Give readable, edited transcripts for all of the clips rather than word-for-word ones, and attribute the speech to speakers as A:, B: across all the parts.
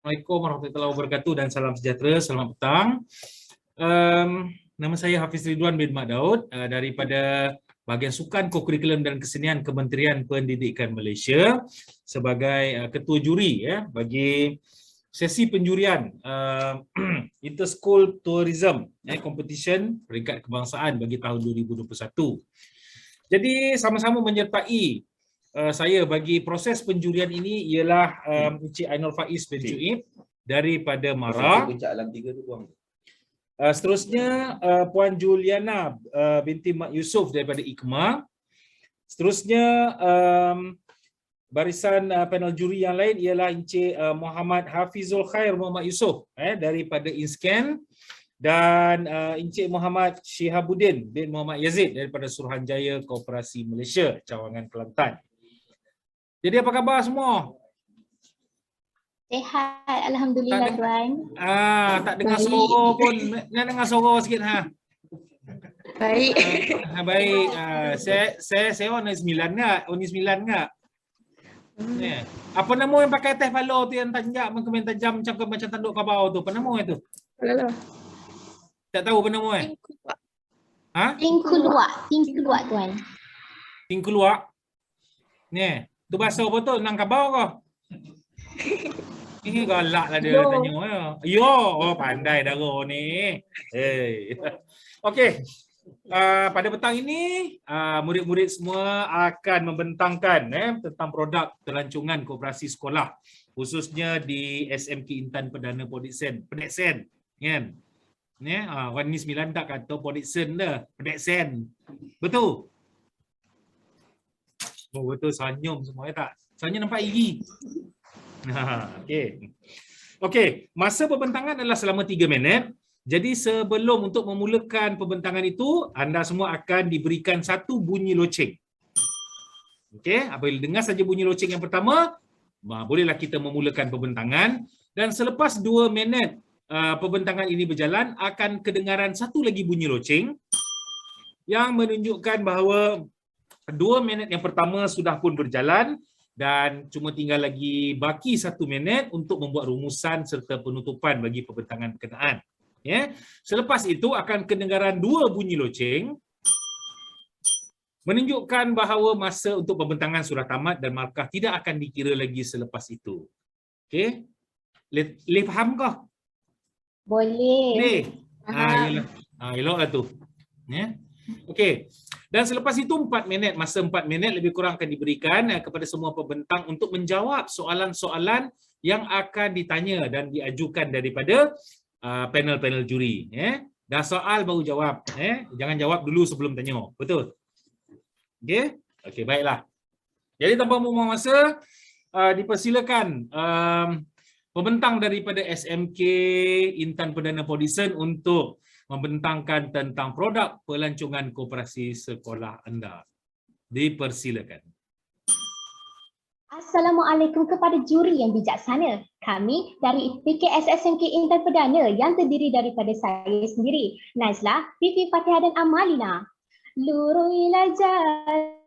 A: Assalamualaikum warahmatullahi wabarakatuh dan salam sejahtera, selamat petang. Nama saya Hafiz Ridwan bin Mak Daud daripada Bahagian Sukan, Kokurikulum dan Kesenian Kementerian Pendidikan Malaysia sebagai ketua juri bagi sesi penjurian Inter-School Tourism Competition peringkat kebangsaan bagi tahun 2021. Jadi sama-sama menyertai saya bagi proses penjurian ini ialah Encik Ainul Faiz bin Juib daripada MARA. Seterusnya Puan Juliana binti Mak Yusof daripada IKMA. Seterusnya barisan panel juri yang lain ialah Encik Muhammad Hafizul Khair Muhammad Yusof daripada INSCAN dan Encik Muhammad Shihabuddin bin Muhammad Yazid daripada Suruhanjaya Koperasi Malaysia Cawangan Kelantan. Jadi apa khabar semua?
B: Sihat, alhamdulillah tuan.
A: Tak dengar suara pun. Nak dengar suara sikit
B: Baik.
A: Baik. Saya warna 9 enggak? Warna 9 enggak? Apa nama yang pakai teh pala tu yang tanjak mengkemen tajam macam tanduk kabau tu? Apa nama itu? Tak tahu apa nama
B: Tingku luak tuan.
A: Tingku luak. Ni. Tu bahasa apa tu? Nang kabau ke? Ini galak lah dia tanya. Yo, pandai darah ni. Okey. Pada petang ini, murid-murid semua akan membentangkan tentang produk pelancongan koperasi sekolah. Khususnya di SMK Intan Perdana Podiksen. Pedeksen. Kan? Warna 9 tak kata Podiksen dah. Pedeksen. Betul? Oh, betul, senyum semua tak? Senyum nampak gigi. Okey, masa pembentangan adalah selama 3 minit. Jadi sebelum untuk memulakan pembentangan itu, anda semua akan diberikan satu bunyi loceng. Okey, apabila dengar saja bunyi loceng yang pertama, bolehlah kita memulakan pembentangan dan selepas 2 minit pembentangan ini berjalan akan kedengaran satu lagi bunyi loceng yang menunjukkan bahawa 2 minit yang pertama sudah pun berjalan dan cuma tinggal lagi baki 1 minit untuk membuat rumusan serta penutupan bagi pembentangan berkenaan. Selepas itu akan kedengaran 2 bunyi loceng menunjukkan bahawa masa untuk pembentangan sudah tamat dan markah tidak akan dikira lagi selepas itu. Okey? Boleh faham ke?
B: Boleh.
A: Eloklah tu. Okey. Dan selepas itu 4 minit, masa 4 minit lebih kurang akan diberikan kepada semua pembentang untuk menjawab soalan-soalan yang akan ditanya dan diajukan daripada panel-panel juri. Dah soal baru jawab. Jangan jawab dulu sebelum tanya. Betul? Okey? Okey, baiklah. Jadi tanpa membuang masa, dipersilakan pembentang daripada SMK Intan Perdana Podiksen untuk membentangkan tentang produk pelancongan koperasi sekolah anda. Dipersilakan.
B: Assalamualaikum kepada juri yang bijaksana. Kami dari PKSSMK Intan Perdana yang terdiri daripada saya sendiri, Nazlah, Fifi Fatihah dan Amalina. Luruilah jalan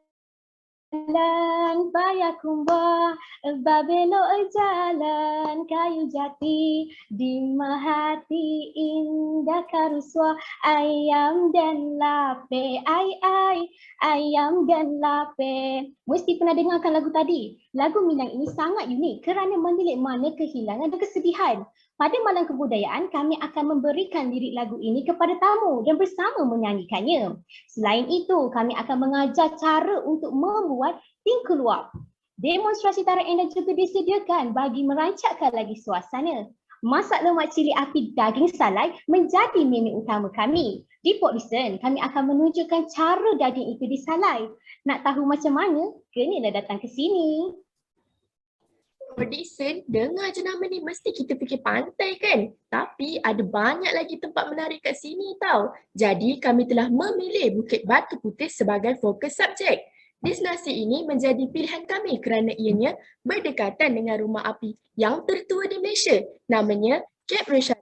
B: payakumba, babelok jalan kayu jati, di mahati indah karuswa, ayam dan lape, ayam dan lape. Mesti pernah dengarkan lagu tadi. Lagu Minang ini sangat unik kerana menilik makna kehilangan dan kesedihan. Pada malam kebudayaan, kami akan memberikan lirik lagu ini kepada tamu dan bersama menyanyikannya. Selain itu, kami akan mengajar cara untuk membuat tingku luak. Demonstrasi tarik indah juga disediakan bagi merancakkan lagi suasana. Masak lemak cili api daging salai menjadi menu utama kami. Di Podiksen, kami akan menunjukkan cara daging itu disalai. Nak tahu macam mana? Kenalah datang ke sini.
C: Podiksen, dengar je nama ni mesti kita fikir pantai kan? Tapi ada banyak lagi tempat menarik kat sini tau. Jadi kami telah memilih Bukit Batu Putih sebagai fokus subjek. Destinasi ini menjadi pilihan kami kerana ianya berdekatan dengan rumah api yang tertua di Malaysia. Namanya Cap Rashad.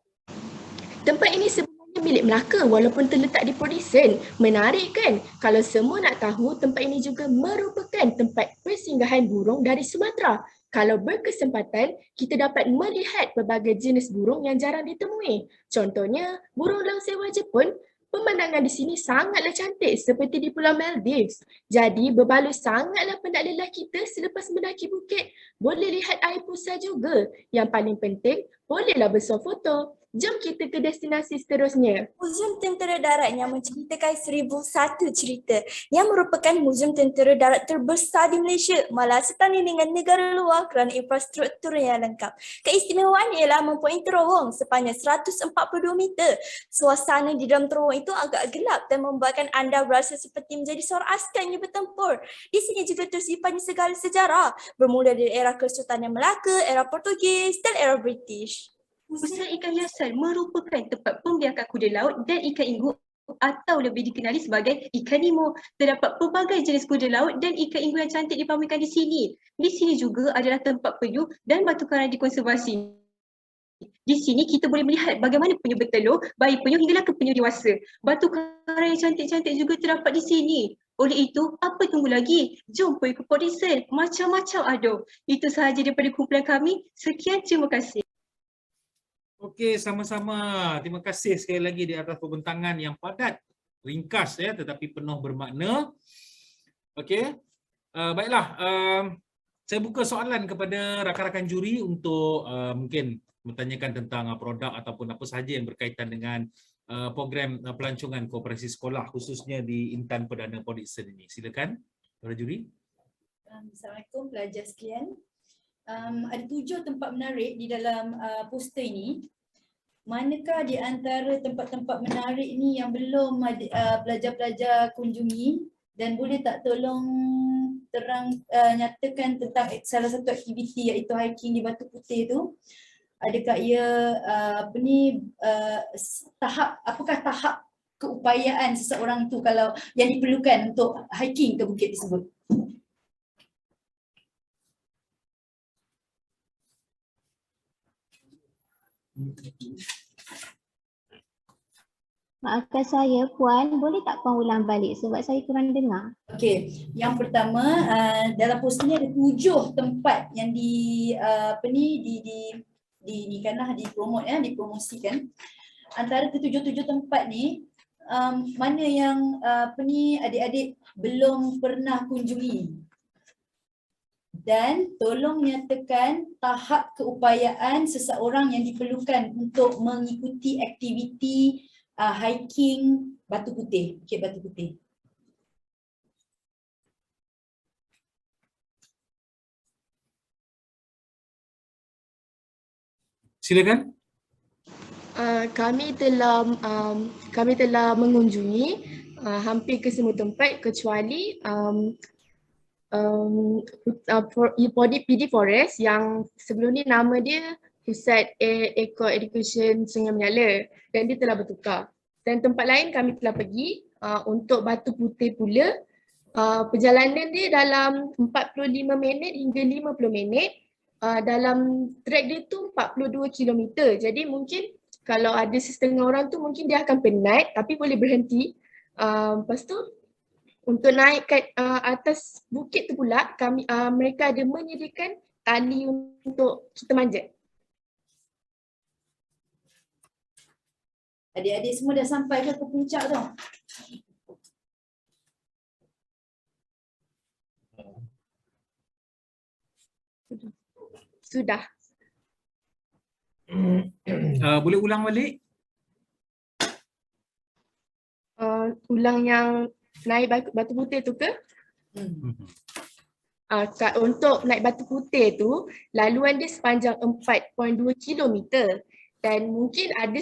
C: Tempat ini sebenarnya milik Melaka walaupun terletak di Port Dickson. Menarik kan? Kalau semua nak tahu, tempat ini juga merupakan tempat persinggahan burung dari Sumatera. Kalau berkesempatan, kita dapat melihat pelbagai jenis burung yang jarang ditemui. Contohnya, burung laut sewa Jepun. Pemandangan di sini sangatlah cantik seperti di Pulau Maldives. Jadi, berbaloi sangatlah penat lelah kita selepas mendaki bukit. Boleh lihat air pusat juga. Yang paling penting, bolehlah bersuah foto. Jom kita ke destinasi seterusnya.
D: Muzium Tentera Darat yang menceritakan 1001 cerita yang merupakan muzium tentera darat terbesar di Malaysia, malah setanding dengan negara luar kerana infrastruktur yang lengkap. Keistimewaan ialah mempunyai terowong sepanjang 142 meter. Suasana di dalam terowong itu agak gelap dan membuatkan anda berasa seperti menjadi seorang askar yang bertempur. Di sini juga tersimpan segala sejarah, bermula dari era Kesultanan Melaka, era Portugis dan era British.
E: Pusat ikan hiasan merupakan tempat pembiakan kuda laut dan ikan inggu atau lebih dikenali sebagai ikan nemo. Terdapat pelbagai jenis kuda laut dan ikan inggu yang cantik dipamerkan di sini. Di sini juga adalah tempat penyu dan batu karang dikonservasi. Di sini kita boleh melihat bagaimana penyu bertelur, bayi penyu hinggalah ke penyu dewasa. Batu karang yang cantik-cantik juga terdapat di sini. Oleh itu, apa tunggu lagi? Jom pergi ke Port Dickson. Macam-macam ada. Itu sahaja daripada kumpulan kami. Sekian, terima kasih.
A: Okey, sama-sama. Terima kasih sekali lagi di atas pembentangan yang padat, ringkas ya, tetapi penuh bermakna. Okey. Baiklah, saya buka soalan kepada rakan-rakan juri untuk mungkin bertanyakan tentang produk ataupun apa sahaja yang berkaitan dengan program pelancongan koperasi sekolah khususnya di Intan Perdana Port Dickson ini. Silakan para juri.
D: Assalamualaikum pelajar sekalian. Ada 7 tempat menarik di dalam poster ini. Manakah di antara tempat-tempat menarik ni yang belum pelajar-pelajar kunjungi, dan boleh tak tolong nyatakan tentang salah satu aktiviti iaitu hiking di Batu Putih tu. Adakah ia apakah tahap keupayaan seseorang tu kalau yang diperlukan untuk hiking ke bukit tersebut?
B: Maafkan saya Puan, boleh tak Puan ulang balik sebab saya kurang dengar.
D: Okey, yang pertama dalam poster ni ada 7 tempat yang dipromosikan. Antara ketujuh-tujuh tempat ni mana yang adik-adik belum pernah kunjungi? Dan tolong nyatakan tahap keupayaan seseorang yang diperlukan untuk mengikuti aktiviti hiking Batu Putih, Bukit Batu Putih.
A: Silakan.
C: Kami telah mengunjungi hampir ke semua tempat kecuali PD Forest yang sebelum ni nama dia Pusat Eco Education Sungai Menyala dan dia telah bertukar. Dan tempat lain kami telah pergi untuk Batu Putih pula. Perjalanan dia dalam 45 minit hingga 50 minit. Dalam trek dia tu 42 km. Jadi mungkin kalau ada setengah orang tu mungkin dia akan penat tapi boleh berhenti. Lepas tu untuk naik kat atas bukit tu pula mereka ada menyediakan tali untuk kita manjat.
D: Adik-adik semua dah sampai ke puncak tu?
C: Sudah.
A: Boleh ulang balik?
C: Ulang yang naik Batu Putih tu ke? Untuk naik Batu Putih tu, laluan dia sepanjang 4.2 km. Dan mungkin ada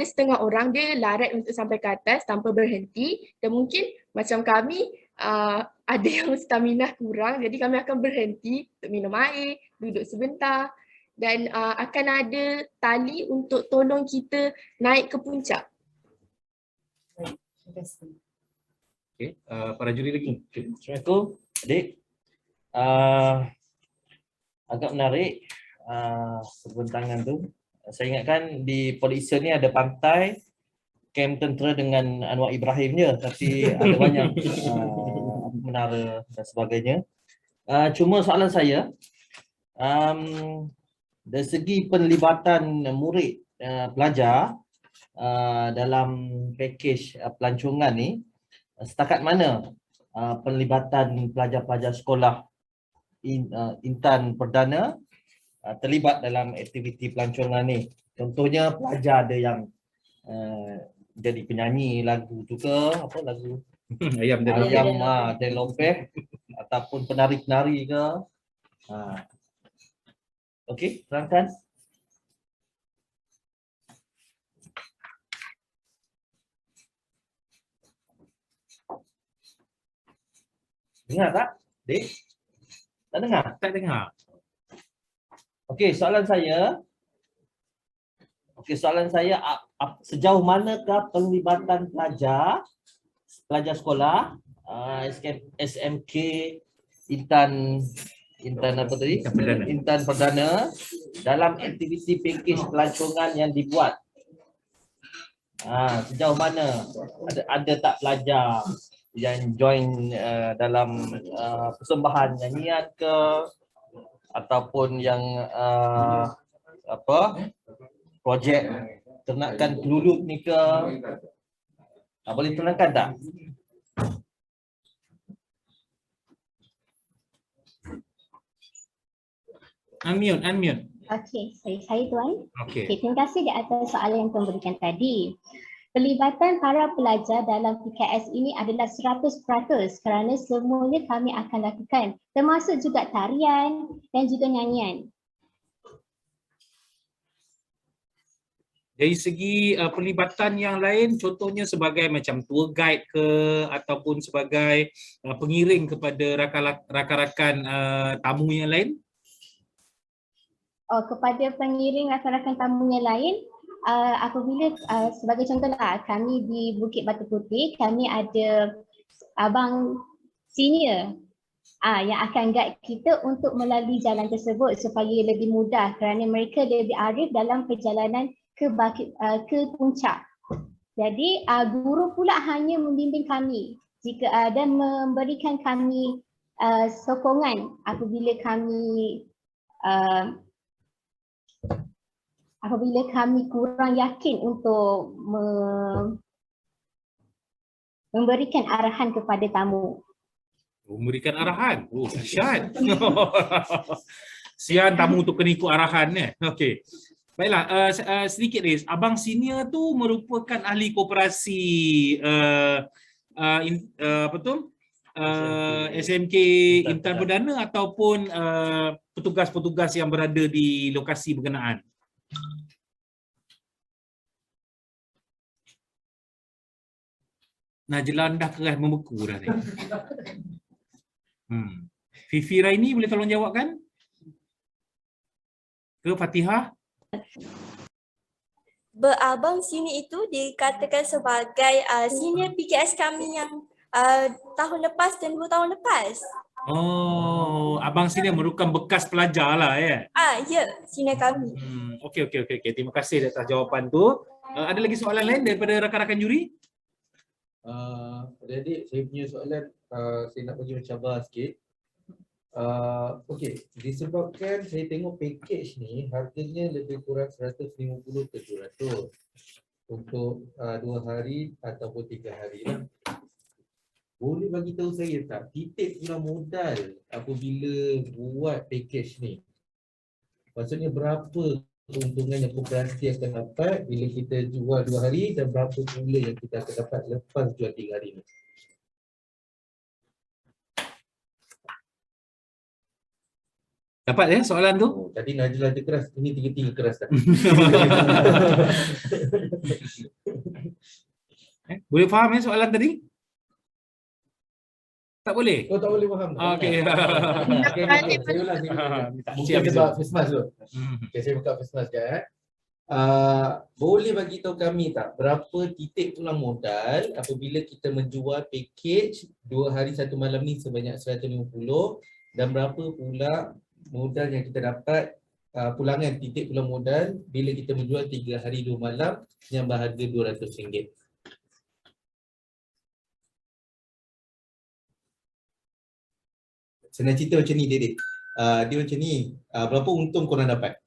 C: setengah orang dia larat untuk sampai ke atas tanpa berhenti. Dan mungkin macam kami, ada yang stamina kurang, jadi kami akan berhenti untuk minum air, duduk sebentar. Dan akan ada tali untuk tolong kita naik ke puncak.
D: Terima kasih.
A: Okey, para juri lagi.
F: Assalamualaikum adik. Agak menarik pembentangan tu. Saya ingatkan di Port Dickson ni ada pantai, kem tentera dengan Anwar Ibrahim je, tapi ada banyak menara dan sebagainya. Cuma soalan saya, dari segi penlibatan murid pelajar dalam pakej pelancongan ni, setakat mana penlibatan pelajar-pelajar sekolah Intan Perdana terlibat dalam aktiviti pelancongan ni? Contohnya pelajar ada yang jadi penyanyi lagu tu ke, apa lagu
A: Ayam dan
F: ayam dan lopeh ataupun penari-penari ke. Okey, terangkan. Dengar tak, Dek? Tak dengar?
A: tak dengar.
F: Okey, soalan saya, sejauh manakah penglibatan pelajar sekolah SMK Intan apa tadi? Intan Perdana dalam aktiviti pakej pelancongan yang dibuat. Sejauh mana ada tak pelajar yang join dalam persembahan nyanyian ke, ataupun yang projek ternakan kelulut ni ke? Boleh terangkan tak?
A: Unmute.
B: Okey, saya Tuan.
A: Okey.
B: Terima kasih di atas soalan yang Tuan berikan tadi. Pelibatan para pelajar dalam PKS ini adalah 100% kerana semuanya kami akan lakukan, termasuk juga tarian dan juga nyanyian.
A: Dari segi pelibatan yang lain, contohnya sebagai macam tour guide ke, ataupun sebagai pengiring kepada rakan-rakan tamu yang lain?
B: Kepada pengiring rakan-rakan tamu yang lain, apabila sebagai contohlah kami di Bukit Batu Putih, kami ada abang senior yang akan guide kita untuk melalui jalan tersebut supaya lebih mudah kerana mereka lebih arif dalam perjalanan ke puncak. Jadi guru pula hanya membimbing kami dan memberikan kami sokongan apabila kami kurang yakin untuk memberikan arahan kepada tamu.
A: Memberikan arahan? Oh, dahsyat. Sian tamu tu kena ikut arahan ni. Okey. Baiklah, sedikit Riz, abang senior tu merupakan ahli koperasi SMK Intan Perdana ataupun petugas-petugas yang berada di lokasi berkenaan? Najlan dah keras membeku dah ni. Fifi Raini boleh tolong jawabkan? Ke Fatihah?
D: Abang sini itu dikatakan sebagai senior PKS kami yang tahun lepas dan 2 tahun lepas.
A: Oh, abang sini merupakan bekas pelajar lah ya?
D: Ya, senior kami.
A: Okey. Terima kasih atas jawapan tu. Ada lagi soalan lain daripada rakan-rakan juri?
G: Adik-adik, saya punya soalan, saya nak bagi mencabar sikit. Okey, disebabkan saya tengok package ni harganya lebih kurang 150 ke 200 untuk 2 hari ataupun 3 hari lah. Boleh bagi tahu saya tak titik pula modal apabila buat package ni? Maksudnya berapa keuntungan yang koperasi akan dapat bila kita jual 2 hari dan berapa pula yang kita akan dapat lepas jual 3 hari ni?
A: Dapat soalan tu?
G: Tadi Najla je keras, ini tiga-tiga keras dah.
A: Boleh faham soalan tadi? Tak boleh?
G: Oh, tak boleh faham.
A: Okey.
G: Saya ulang. Mungkin sebab face mask tu. Okay, saya buka face mask sekejap. Boleh bagi tahu kami tak berapa titik tulang modal apabila kita menjual package 2 hari 1 malam ni sebanyak 150 dan berapa pula modal yang kita dapat pulangan titik pulang modal bila kita menjual 3 hari 2 malam yang berharga RM200. senang cerita macam ni Dek. Dia macam ni, berapa untung korang dapat?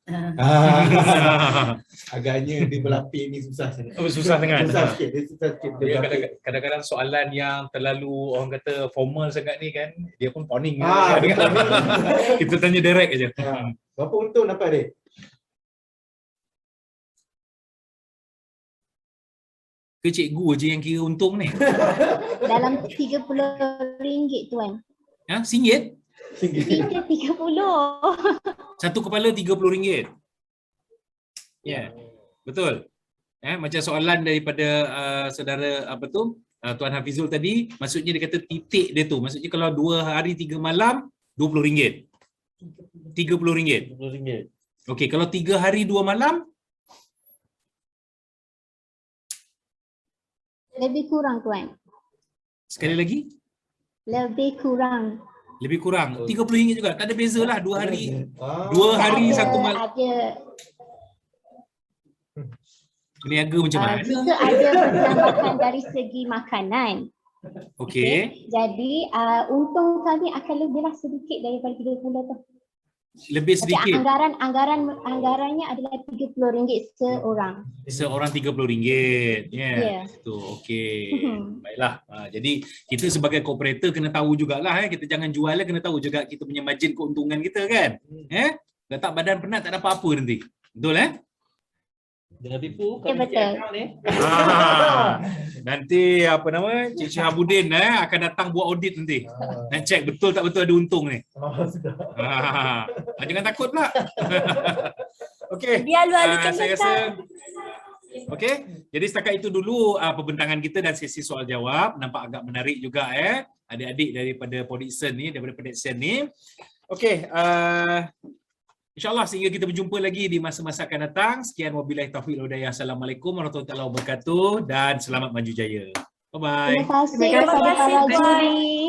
G: Agaknya dia berlapis ni susah sangat.
A: Susah sangat.
G: Susah sikit, dia susah sikit. Dia
A: Dia
G: berlapis.
A: kadang-kadang soalan yang terlalu orang kata formal sangat ni kan, dia pun poning.
G: Betul.
A: Kita tanya direct aja.
G: Berapa untung dapat Dek?
A: Ke cikgu je yang kira untung ni?
B: Dalam RM30 tuan.
A: Ha, RM1?
B: RM30.
A: Satu kepala RM30. Ya, betul. Macam soalan daripada saudara apa tu, Tuan Hafizul tadi, maksudnya dia kata titik dia tu. Maksudnya kalau 2 hari 3 malam, RM20. RM30.
F: RM10.
A: Okey, kalau 3 hari 2 malam,
B: Lebih kurang tuan.
A: sekali lagi,
B: Lebih kurang.
A: lebih kurang. RM30 juga. Tak ada beza lah 2 hari. 2
B: Tak
A: hari
B: ada,
A: 1 malam.
B: Ada,
A: Berniaga macam mana?
B: jika ada penambahan dari segi makanan.
A: Okey.
B: Jadi untung kami akan lebihlah sedikit daripada 30 tu.
A: Lebih
B: Tapi
A: sedikit.
B: anggarannya adalah RM30 seorang.
A: Seorang RM30. Ya.
B: Ya.
A: Tu okey. Baiklah. Jadi kita sebagai kooperator kena tahu jugalah kita jangan jual kena tahu juga kita punya margin keuntungan kita kan. Letak badan penat tak ada apa-apa nanti. Betul
F: Jangan tipu
B: Ya,
F: kami
B: betul.
F: account ni.
A: Nanti apa nama Cik Syahabudin akan datang buat audit nanti. Dan check betul tak betul ada untung ni. Jangan takut pula. Okey.
D: Dia alu-alukan
A: Saya
D: data.
A: rasa okey. Jadi setakat itu dulu perbincangan kita dan sesi soal jawab. Nampak agak menarik juga adik-adik daripada Podixon ni, daripada Podixon ni. Okey, InsyaAllah sehingga kita berjumpa lagi di masa-masa akan datang. Sekian wabillahi taufiq wal hidayah. Assalamualaikum warahmatullahi wabarakatuh dan selamat maju jaya. Bye-bye.
B: Terima kasih
D: Terima
B: kepada
D: kasih,
B: para
D: Tuan.
B: juri.